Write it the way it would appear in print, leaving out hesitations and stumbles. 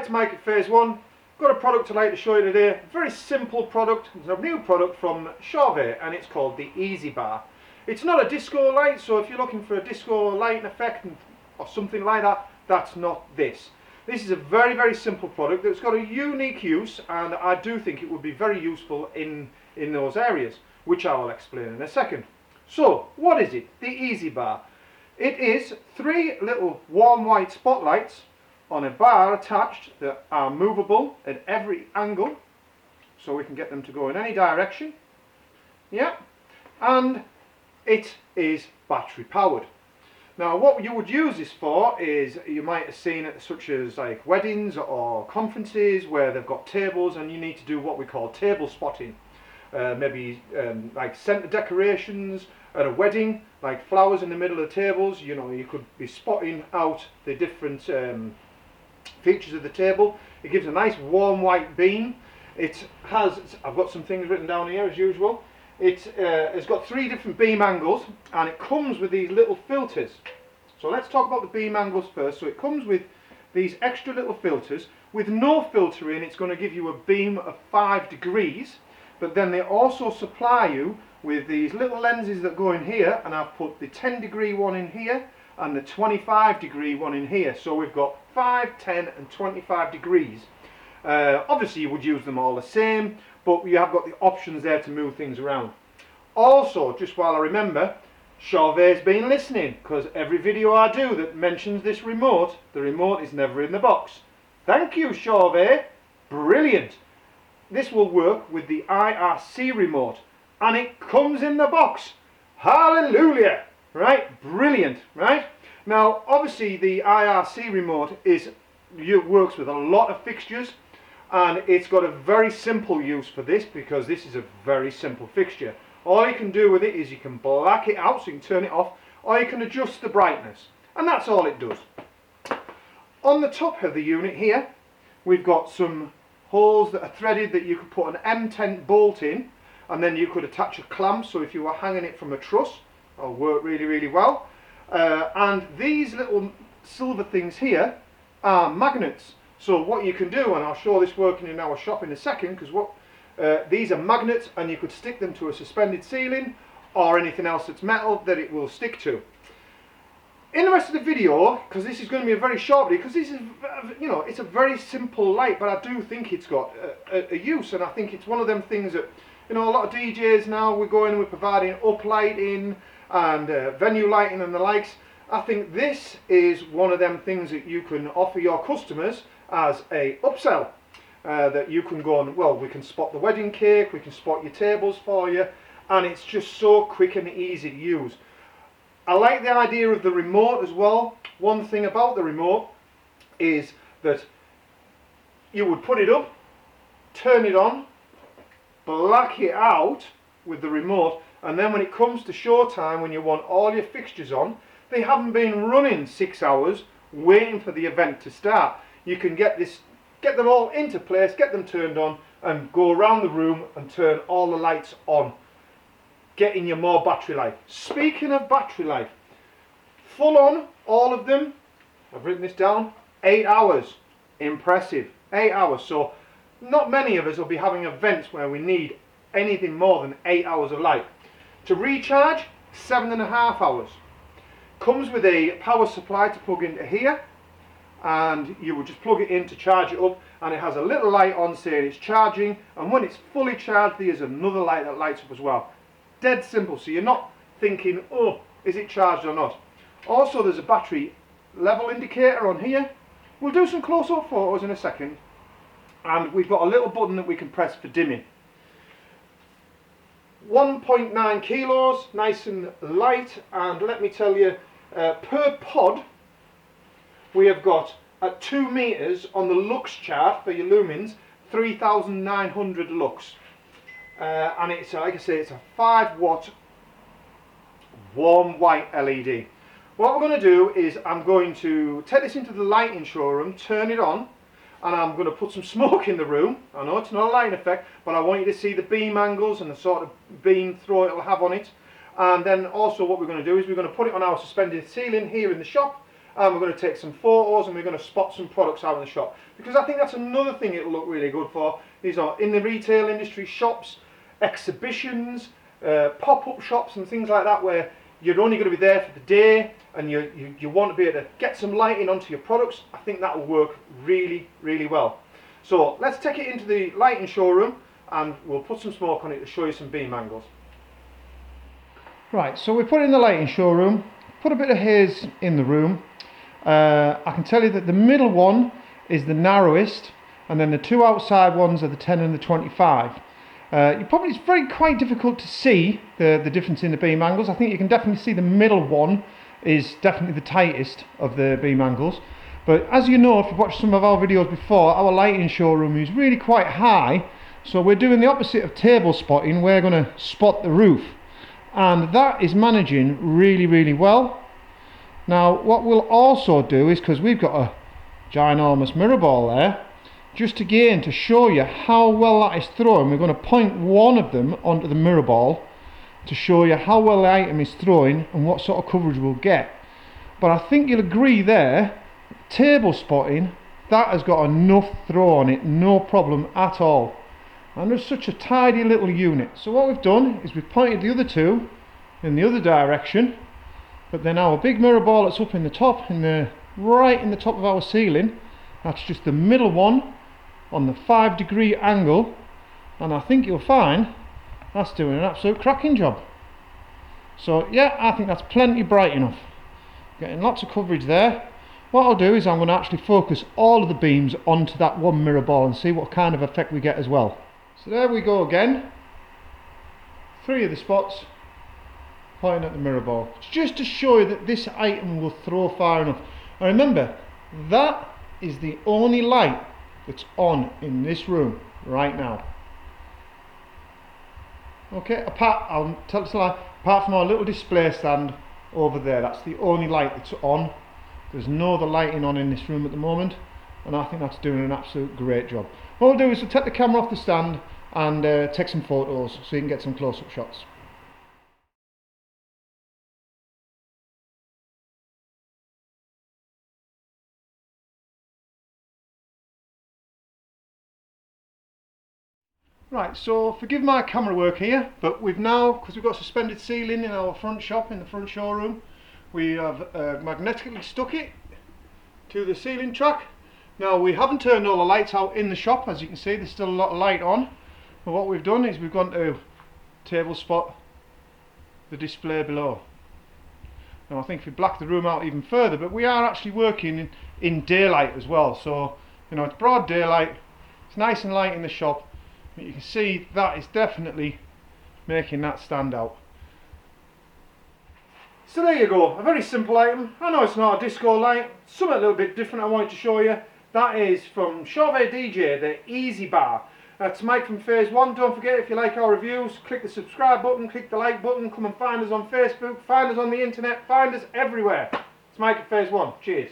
like to make it phase one. Got a product I'd like to show you today. Very simple product. It's a new product from Chauvet and it's called the EZBar. It's not a disco light, so if you're looking for a disco lighting effect or something like that, that's not this. This is a very, very simple product that's got a unique use, and I do think it would be very useful in those areas, which I will explain in a second. So, what is it? The EZBar. It is 3 little warm white spotlights on a bar attached that are movable at every angle, so we can get them to go in any direction. Yeah, and it is battery powered. Now what you would use this for is, you might have seen it such as like weddings or conferences where they've got tables and you need to do what we call table spotting. Maybe like centre decorations at a wedding, like flowers in the middle of the tables. You know, you could be spotting out the different features of the table. It gives a nice warm white beam. It has, I've got some things written down here as usual. It has got 3 different beam angles and it comes with these little filters. So let's talk about the beam angles first. So it comes with these extra little filters. With no filter in, it's going to give you a beam of 5 degrees, but then they also supply you with these little lenses that go in here, and I've put the 10-degree one in here and the 25-degree one in here. So we've got 5, 10 and 25 degrees. Obviously you would use them all the same, but you have got the options there to move things around. Also, just while I remember, Chauvet's been listening, because every video I do that mentions this remote, the remote is never in the box. Thank you, Chauvet. Brilliant. This will work with the IRC remote, and it comes in the box. Hallelujah. Right? Brilliant. Right? Now, obviously the IRC remote works with a lot of fixtures, and it's got a very simple use for this, because this is a very simple fixture. All you can do with it is you can black it out, so you can turn it off, or you can adjust the brightness, and that's all it does. On the top of the unit here, we've got some holes that are threaded that you could put an M10 bolt in, and then you could attach a clamp, so if you were hanging it from a truss, it'll work really, really well. And these little silver things here are magnets. So what you can do, and I'll show this working in our shop in a second, because these are magnets and you could stick them to a suspended ceiling or anything else that's metal that it will stick to. In the rest of the video, because this is going to be a very short video, because this is, you know, it's a very simple light, but I do think it's got a use, and I think it's one of them things that, you know, a lot of DJs now, we're going and we're providing up lighting and venue lighting and the likes. I think this is one of them things that you can offer your customers as a upsell, that you can go and, well, we can spot the wedding cake, we can spot your tables for you, and it's just so quick and easy to use. I like the idea of the remote as well. One thing about the remote is that you would put it up, turn it on, black it out with the remote, and then when it comes to show time, when you want all your fixtures on, they haven't been running 6 hours waiting for the event to start. You can get them all into place, get them turned on, and go around the room and turn all the lights on, getting you more battery life. Speaking of battery life, full on, all of them, I've written this down, 8 hours. Impressive, 8 hours. So not many of us will be having events where we need anything more than 8 hours of light. To recharge, 7.5 hours. Comes with a power supply to plug into here, and you would just plug it in to charge it up, and it has a little light on saying it's charging, and when it's fully charged there's another light that lights up as well. Dead simple, so you're not thinking, oh, is it charged or not. Also, there's a battery level indicator on here. We'll do some close-up photos in a second, and we've got a little button that we can press for dimming. 1.9 kilos, nice and light, and let me tell you, per pod we have got at 2 meters on the lux chart for your lumens, 3,900 lux, and it's, like I say, it's a 5-watt warm white LED. What we're going to do is I'm going to take this into the lighting showroom, turn it on, and I'm going to put some smoke in the room. I know it's not a lighting effect, but I want you to see the beam angles and the sort of beam throw it'll have on it. And then also what we're going to do is we're going to put it on our suspended ceiling here in the shop, and we're going to take some photos, and we're going to spot some products out in the shop, because I think that's another thing it'll look really good for, is in the retail industry, shops, exhibitions, pop-up shops and things like that, where you're only going to be there for the day and you want to be able to get some lighting onto your products. I think that will work really, really well. So let's take it into the lighting showroom and we'll put some smoke on it to show you some beam angles. Right, so we put it in the lighting showroom, put a bit of haze in the room. I can tell you that the middle one is the narrowest, and then the two outside ones are the 10 and the 25. It's quite difficult to see the difference in the beam angles. I think you can definitely see the middle one is definitely the tightest of the beam angles. But as you know, if you've watched some of our videos before, our lighting showroom is really quite high. So we're doing the opposite of table spotting. We're going to spot the roof. And that is managing really, really well. Now, what we'll also do is, because we've got a ginormous mirror ball there, just again to show you how well that is thrown, we're going to point one of them onto the mirror ball to show you how well the item is throwing and what sort of coverage we'll get. But I think you'll agree there, table spotting, that has got enough throw on it, no problem at all. And there's such a tidy little unit. So what we've done is we've pointed the other two in the other direction, but then our big mirror ball that's up in the top, right in the top of our ceiling, that's just the middle one on the 5-degree angle, and I think you'll find that's doing an absolute cracking job. So yeah, I think that's plenty bright enough. Getting lots of coverage there. What I'll do is I'm going to actually focus all of the beams onto that one mirror ball and see what kind of effect we get as well. So there we go again. 3 of the spots pointing at the mirror ball. It's just to show you that this item will throw far enough. And remember, that is the only light that's on in this room right now. Okay, apart from our little display stand over there, that's the only light that's on. There's no other lighting on in this room at the moment, and I think that's doing an absolute great job. What we'll do is we'll take the camera off the stand and take some photos so you can get some close-up shots. Right, so forgive my camera work here, but we've now, because we've got suspended ceiling in our front shop, in the front showroom, we have magnetically stuck it to the ceiling track. Now, we haven't turned all the lights out in the shop. As you can see, there's still a lot of light on. But what we've done is we've gone to table spot the display below. Now, I think if we black the room out even further, but we are actually working in daylight as well. So, you know, it's broad daylight, it's nice and light in the shop. But you can see that is definitely making that stand out. So there you go, a very simple item. I know it's not a disco light, something a little bit different I wanted to show you. That is from Chauvet DJ, the EZBar. That's Mike from Phase 1. Don't forget, if you like our reviews, click the subscribe button, click the like button, come and find us on Facebook, find us on the internet, find us everywhere. It's Mike at Phase 1. Cheers.